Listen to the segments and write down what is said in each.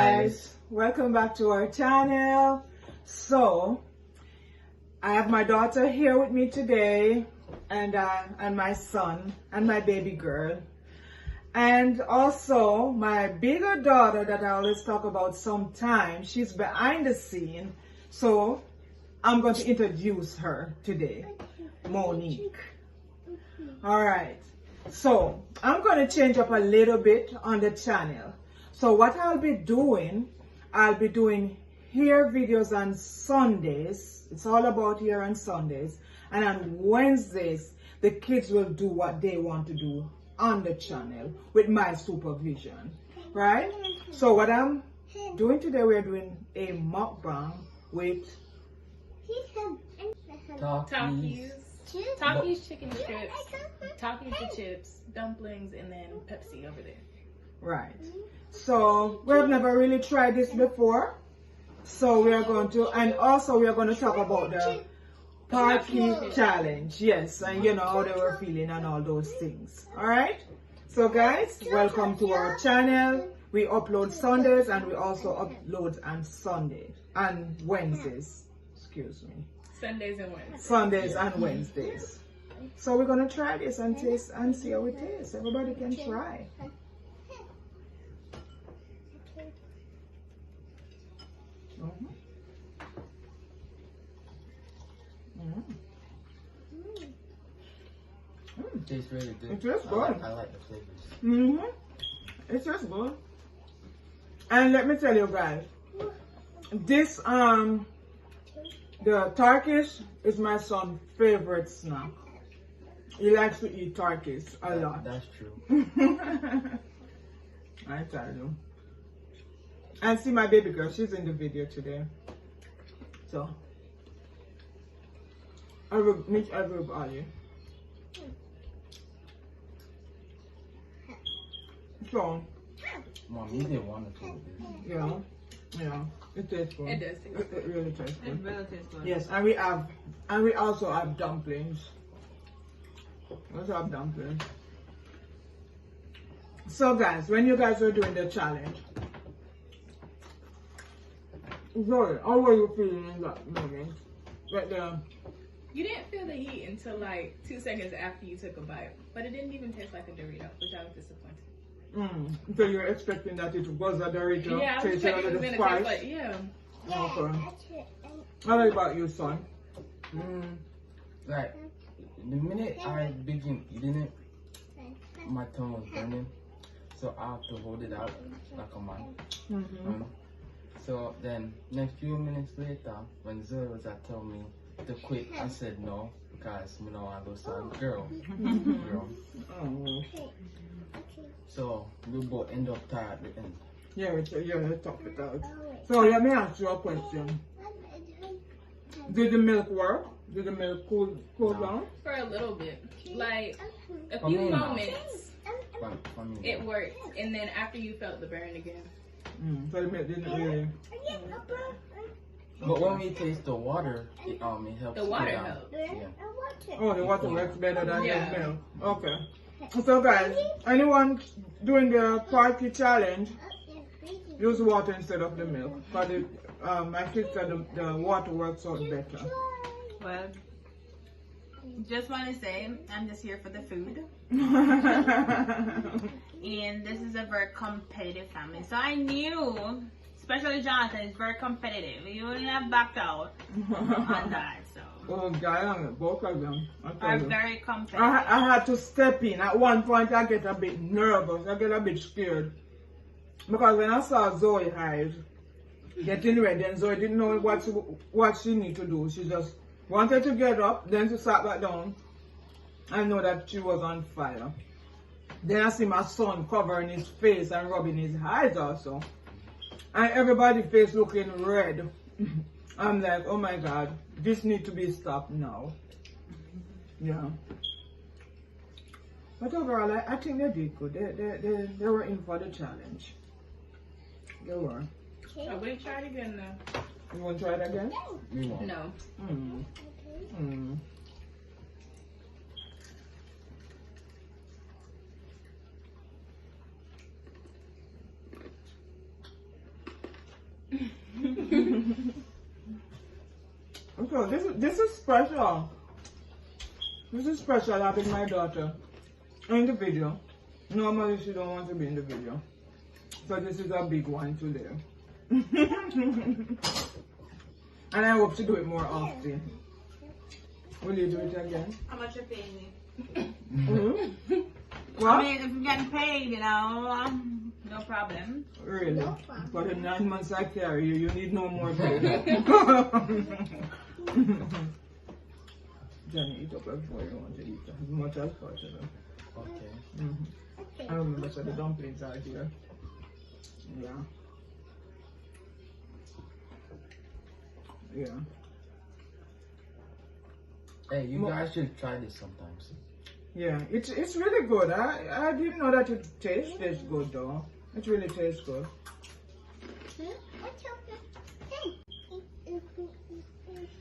guys, welcome back to our channel. So I have my daughter here with me today, and my son and my baby girl, and also my bigger daughter that I always talk about sometimes. She's behind the scene, so I'm going to introduce her today, Monique. All right, so I'm going to change up a little bit on the channel. So what I'll be doing hair videos on Sundays. It's all about hair on Sundays. And on Wednesdays, the kids will do what they want to do on the channel with my supervision, right? So what I'm doing today, we're doing a mukbang with Takis. Takis chicken strips, Takis the chips, dumplings, and then Pepsi over there. Right. So we've never really tried this before. So we are going to, and also we are going to talk about the Paqui challenge. Yes, and you know how they were feeling and all those things. All right. So guys, welcome to our channel. We upload Sundays and we also upload on Wednesdays. Excuse me. Sundays and Wednesdays. Sundays and Wednesdays. So we're gonna try this and taste and see how it tastes. Everybody can try. It tastes really good. It tastes good. I like the flavors. It tastes good. And let me tell you guys, this the Takis is my son's favorite snack. He likes to eat Takis a lot. That's true. I tell you. And see my baby girl, she's in the video today. So I will meet everybody. So Mom, you didn't want to do this. yeah, it tastes good. It does taste good. It really tastes good. It really tastes good. Yes, and we also have dumplings. We also have dumplings. So guys, when you guys were doing the challenge, Zoe, how were you feeling in that moment? You didn't feel the heat until like 2 seconds after you took a bite, but it didn't even taste like a Dorito, which I was disappointed. So you were expecting that it was a Dorito? Yeah, I was expecting it was gonna taste like, yeah. Okay. How about you, son? Like, the minute I begin eating it, my tongue was burning. So I have to hold it out like a man. So then, next few minutes later, when Zoe was tell me to quit, I said no, because you know I was a girl. So we both end up tired at the end. Yeah, talk it out. So let me ask you a question. Did the milk work? Did the milk cool down? For a little bit. Like, a few moments, For me, it worked. And then after you felt the burn again. So the milk didn't really... But when we taste the water, it helps. The water cool down. helps. Yeah. Oh, the water works better than Yeah. the milk. Okay. So guys, anyone doing the Paqui challenge, use water instead of the milk. Because my kids said the water works out better. Well, just want to say, I'm just here for the food. And this is a very competitive family. So I knew, especially Jonathan, is very competitive. You wouldn't have backed out on that. So Oh, Diana, both of them. I tell are you. very competitive. I had to step in. At one point, I get a bit nervous. I get a bit scared. Because when I saw Zoe hide, getting ready, and Zoe didn't know what she need to do. She just wanted to get up, then she sat back down. I know that she was on fire. Then I see my son covering his face and rubbing his eyes also. And everybody's face looking red. I'm like, oh my God, this needs to be stopped now. Yeah. But overall, I think they did good. They were in for the challenge. They were. I wouldn't try it again though. You want to try it again? We won't. No. Okay, this is special. This is special having my daughter in the video. Normally she don't want to be in the video. So this is a big one today. And I hope to do it more often. Will you do it again? How much you paying me? What? I mean, if you're getting paid, you know, no problem. Really? For the 9 months I carry you, you need no more pay. Jenny, eat up before you want to eat as much as possible. Okay. I remember, so the dumplings are here. Yeah. Yeah. Hey, you guys should try this sometimes. Yeah, it's really good. I didn't know that it tastes this good though. It really tastes good.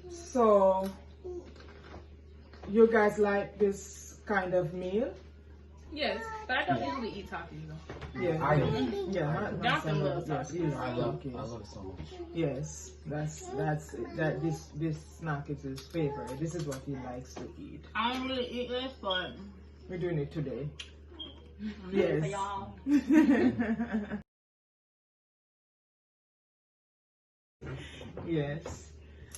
So, you guys like this kind of meal? Yes, but I don't usually eat Takis though. Yeah, I do. yeah. Jonathan loves yes, Takis. I love it so much. Yes, this snack is his favorite. This is what he likes to eat. I don't really eat this, but We're doing it today. for Yes. y'all. Yes.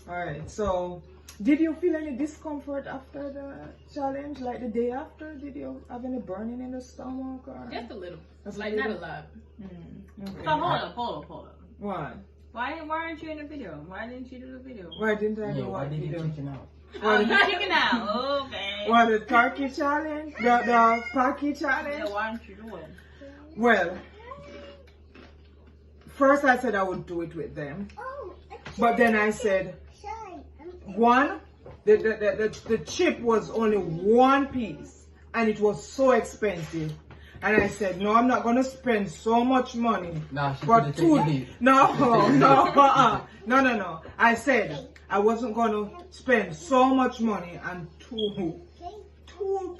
All right. So, did you feel any discomfort after the challenge? Like the day after, did you have any burning in the stomach? Or? Just a little. Just a Like little? not a lot. Okay. So hold up. What? Why aren't you in the video? Why didn't you do the video? Why didn't I Yeah, do why what did you you do? chicken out? Oh, you chicken out. Okay. What, the turkey challenge? The Paqui challenge? Yeah, why aren't you doing? Well, first I said I would do it with them. But then I said, one, the chip was only one piece and it was so expensive. And I said, no, I'm not going to spend so much money Nah, she for could've two. taken it. No. I said I wasn't going to spend so much money on two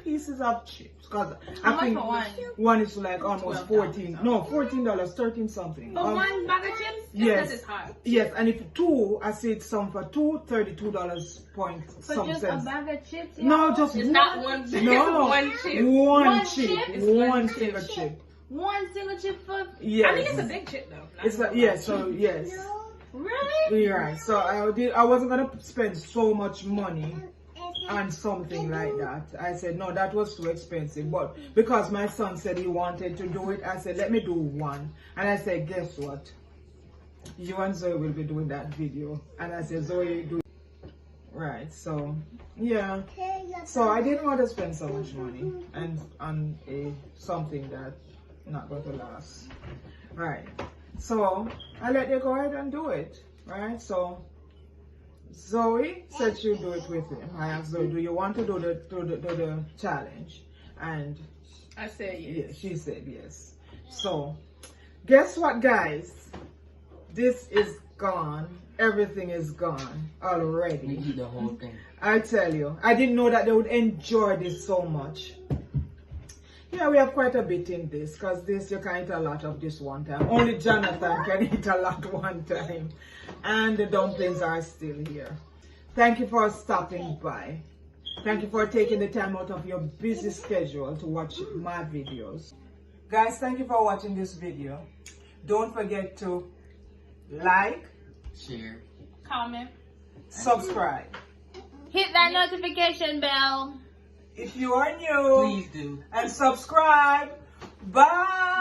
pieces of chips. Because How I much think for one? one is like almost $14, 13 something. For one bag of chips? Yes. Because it's hot. Yes, and if two, I said some for two, $32 point For some just cents. a bag of chips? No, just It's one. not one chip. No, One chip. One chip? chip. It's One one single chip. chip. One single chip for... Yes. I mean, it's a big chip though. Not It's a yes. So yes. Really? You're right. So I wasn't gonna spend so much money on something like that. I said no, that was too expensive. But because my son said he wanted to do it, I said let me do one. And I said, guess what? You and Zoe will be doing that video. And I said, Zoe, do it. Right. So yeah. So I didn't want to spend so much money and on something that not going to last. Right. So I let you go ahead and do it. Right. So Zoe said she'll do it with him. I asked Zoe, do you want to do the challenge? And I said yes. yeah, she said yes. So guess what, guys? This is gone. Everything is gone We already. eat the whole thing. I tell you, I didn't know that they would enjoy this so much. Yeah, we have quite a bit in this because this you can eat a lot of this one time. Only Jonathan can eat a lot one time. And the dumplings are still here. Thank you for stopping by. Thank you for taking the time out of your busy schedule to watch my videos. Guys, thank you for watching this video. Don't forget to like, Share. Comment. subscribe. Hit that notification bell. If you are new, Please do. and subscribe. Bye.